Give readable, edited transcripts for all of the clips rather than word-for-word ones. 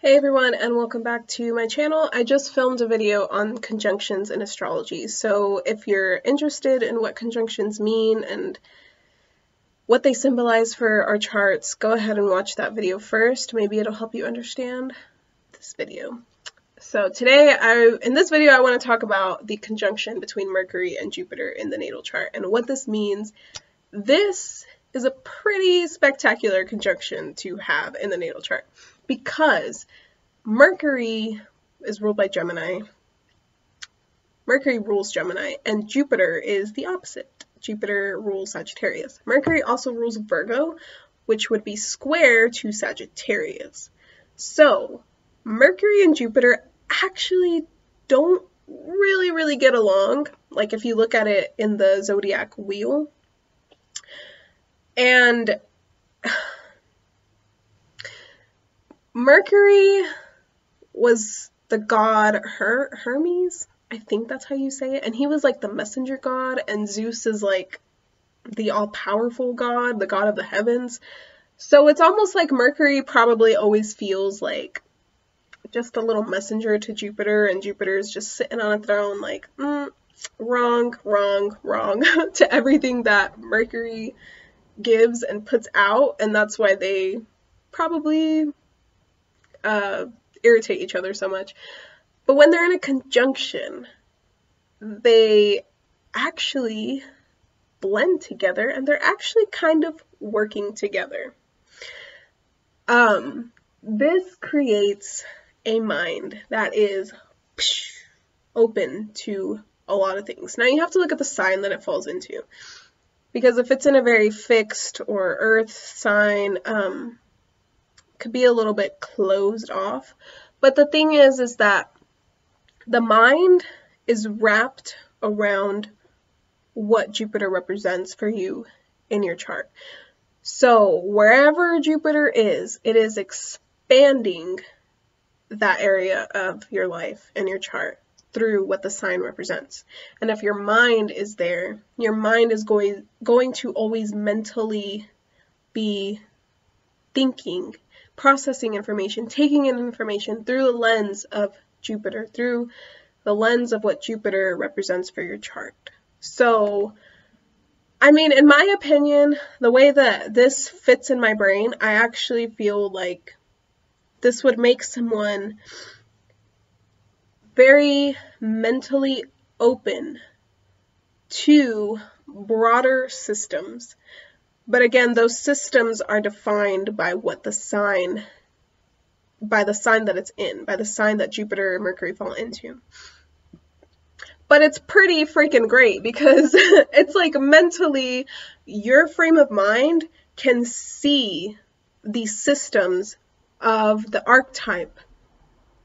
Hey everyone, and welcome back to my channel. I just filmed a video on conjunctions in astrology, so if you're interested in what conjunctions mean and what they symbolize for our charts, go ahead and watch that video first. Maybe it'll help you understand this video. So today, in this video, I want to talk about the conjunction between Mercury and Jupiter in the natal chart and what this means. This is a pretty spectacular conjunction to have in the natal chart because Mercury is ruled by Gemini. Mercury rules Gemini, and Jupiter is the opposite. Jupiter rules Sagittarius. Mercury also rules Virgo, which would be square to Sagittarius. So, Mercury and Jupiter actually don't really get along, like if you look at it in the zodiac wheel. And Mercury was the god Hermes, I think that's how you say it, and he was like the messenger god, and Zeus is like the all-powerful god, the god of the heavens. So it's almost like Mercury probably always feels like just a little messenger to Jupiter, and Jupiter is just sitting on a throne like, wrong to everything that Mercury gives and puts out, and that's why they probably irritate each other so much. But when they're in a conjunction, they actually blend together, and they're actually kind of working together. This creates a mind that is open to a lot of things. Now you have to look at the sign that it falls into, because if it's in a very fixed or earth sign, could be a little bit closed off. But the thing is that the mind is wrapped around what Jupiter represents for you in your chart. So wherever Jupiter is, it is expanding that area of your life and your chart through what the sign represents. And if your mind is there, your mind is going to always mentally be thinking, processing information, taking in information through the lens of Jupiter, through the lens of what Jupiter represents for your chart. So, I mean, in my opinion, the way that this fits in my brain, I actually feel like this would make someone very mentally open to broader systems. But again, those systems are defined by what the sign, by the sign that it's in, by the sign that Jupiter and Mercury fall into. But it's pretty freaking great because it's like mentally, your frame of mind can see the systems of the archetype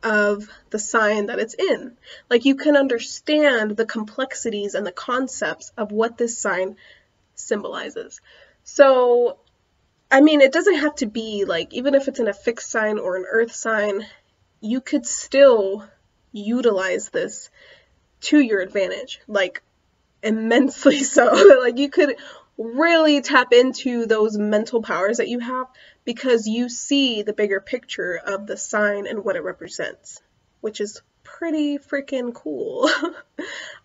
of the sign that it's in. Like you can understand the complexities and the concepts of what this sign symbolizes. So, I mean, it doesn't have to be like, even if it's in a fixed sign or an earth sign, you could still utilize this to your advantage, like immensely so. Like you could really tap into those mental powers that you have because you see the bigger picture of the sign and what it represents, which is pretty freaking cool.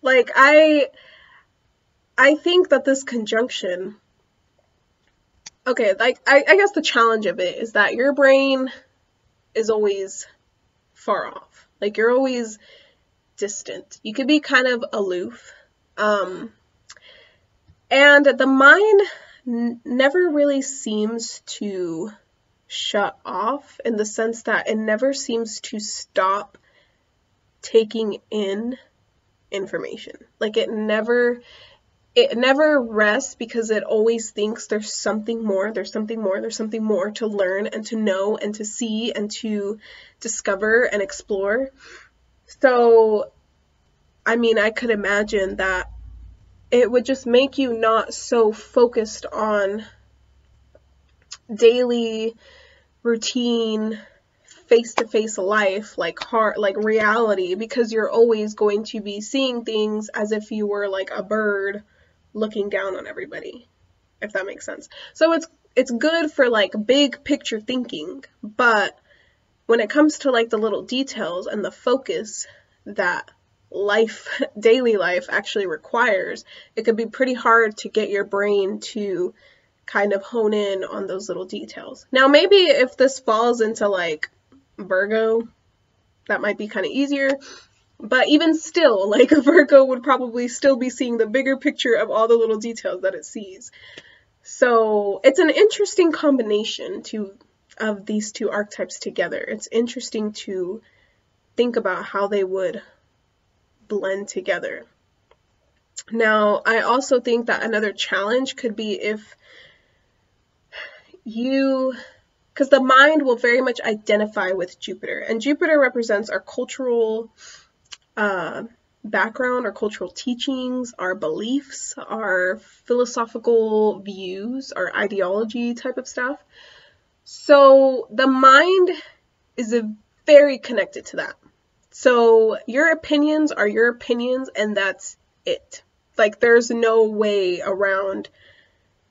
Like I think that this conjunction, okay, like I guess the challenge of it is that your brain is always far off. Like you're always distant. You could be kind of aloof. And the mind never really seems to shut off in the sense that it never seems to stop taking in information. Like it never rests because it always thinks there's something more to learn and to know and to see and to discover and explore. So, I mean, I could imagine that it would just make you not so focused on daily routine, face-to-face life, like reality, because you're always going to be seeing things as if you were like a bird looking down on everybody, if that makes sense. So it's good for like big picture thinking, but when it comes to like the little details and the focus that life, daily life actually requires, it could be pretty hard to get your brain to kind of hone in on those little details. Now, maybe if this falls into like Virgo, that might be kind of easier. But even still, like a Virgo would probably still be seeing the bigger picture of all the little details that it sees. So it's an interesting combination of these two archetypes together. It's interesting to think about how they would blend together. Now, I also think that another challenge could be if because the mind will very much identify with Jupiter, and Jupiter represents our cultural background, our cultural teachings, our beliefs, our philosophical views, our ideology type of stuff. So the mind is very connected to that. So your opinions are your opinions, and that's it. Like, there's no way around,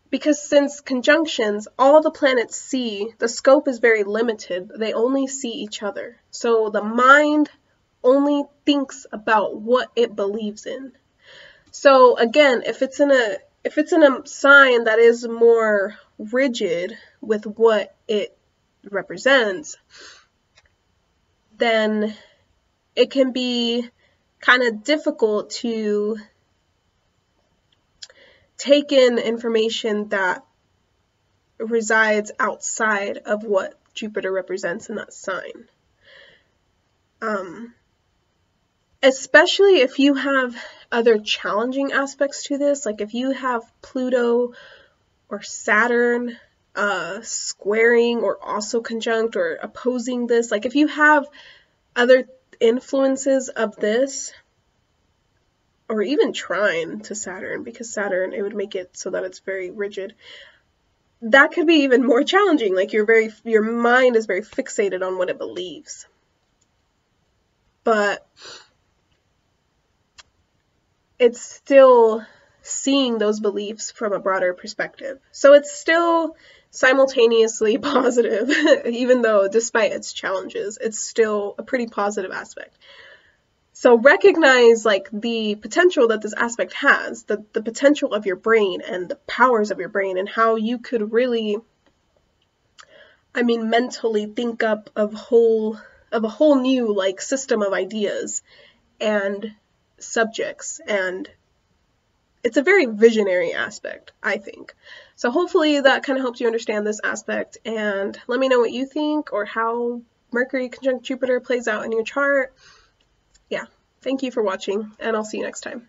because since conjunctions, all the planets see, the scope is very limited. They only see each other. So the mind only thinks about what it believes in. So again, if it's in a sign that is more rigid with what it represents, then it can be kind of difficult to take in information that resides outside of what Jupiter represents in that sign. Especially if you have other challenging aspects to this, like if you have Pluto or Saturn squaring or also conjunct or opposing this, like if you have other influences of this, or even trine to Saturn, because Saturn, it would make it so that it's very rigid, that could be even more challenging. Like your mind is very fixated on what it believes. But it's still seeing those beliefs from a broader perspective. So it's still simultaneously positive, even though despite its challenges, it's still a pretty positive aspect. So recognize like the potential that this aspect has, the potential of your brain and the powers of your brain, and how you could really, mentally think up of a whole new like system of ideas and subjects, and it's a very visionary aspect, I think. So hopefully that kind of helps you understand this aspect, and let me know what you think or how Mercury conjunct Jupiter plays out in your chart. Yeah, thank you for watching, and I'll see you next time.